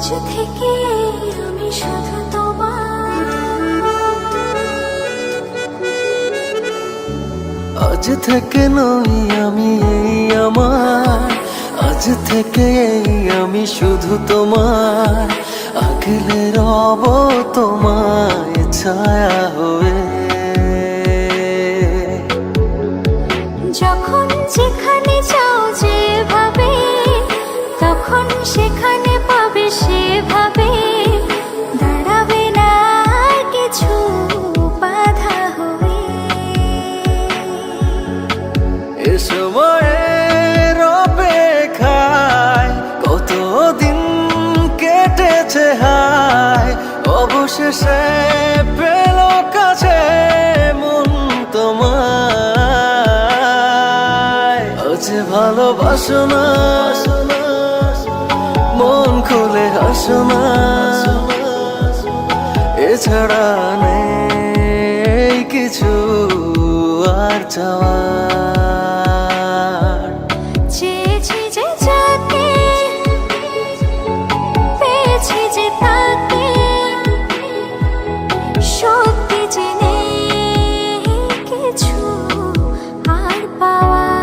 আজ থেকে আমি শুধু তোমার, আজ থেকে নই আমি এই আমার, আজ থেকে এই আমি শুধু তোমার, আগলে রব তোমায় ছায়া হয়ে। যখন যেখানে যাও যেভাবে, তখন সেখানে পাবে সেভাবে, দাঁড়াবে না কিছু বাধা হয়ে। এ সময়ের অপেক্ষায় কতদিন কেটেছে হায়, অবশেষে পেল কাছে মন তোমায়। আজ ভালোবাসো না, মন খুলে হাসো না, এছাড়া নেই কিছু আর চাওয়ার। চেয়েছি যে যাকে, পেয়েছি যে তাকে, সত্যি যে নেই কিছু আর পাওয়ার।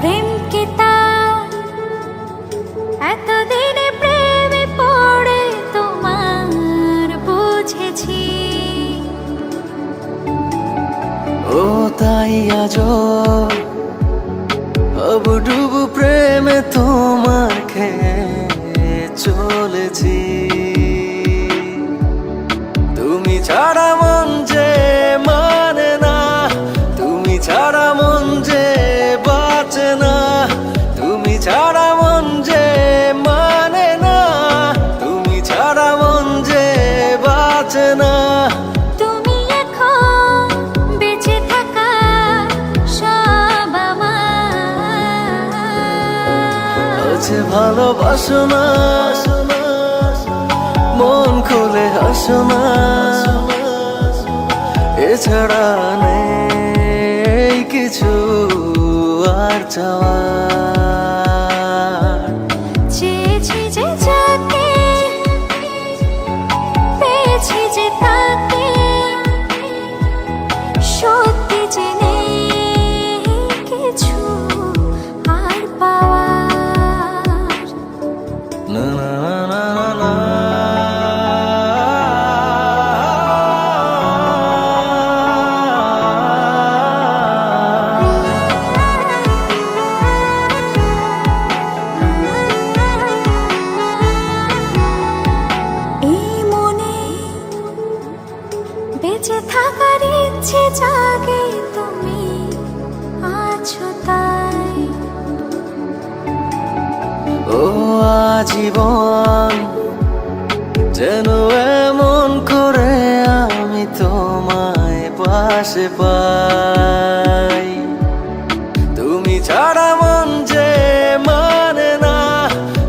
প্রেমকে তার এতদিনে প্রেমে পড়ে তোমার বুঝেছি। ও তাই আজো ডুবু প্রেমে তোমার খেয়ে চলেছি। তুমি ছাড়া মন যে মানে না, তুমি ছাড়া মন যে বাঁচে না, তুমি ছাড়া মন যে মানে না, তুমি ছাড়া মন যে বাঁচে না। তুমি এখন বেঁচে থাকা সব আমার। আজ ভালোবাসো না, মন খুলে হাসো না, এছাড়া নেই কিছু আর চাওয়ার। চেয়েছি যে যাকে, পেয়েছি যে তাকে, সত্যি যে নেই কিছু আর পাওয়ার। না না না না না। এই মনে বেঁচে থাকার ইচ্ছে জাগে, তুমি আছো তাই। ও আজীবন যেন এমন করে আমি তোমায় পাশে পাই। তুমি ছাড়া মন যে মানে না,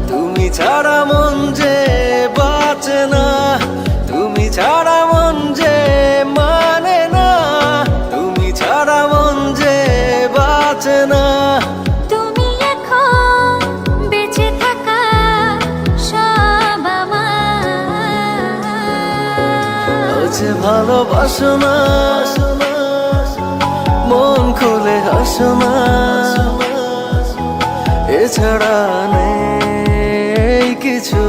তুমি ছাড়া মন যে বাঁচে না, তুমি ছাড়া মন যে মানে না, তুমি ছাড়া মন যে বাঁচে না। তুমি এখন বেঁচে থাকা সব আমার। আজ ভালোবাসো না, মন খুলে হাসো না, এছাড়া নেই কিছু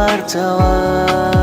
আর চাওয়ার।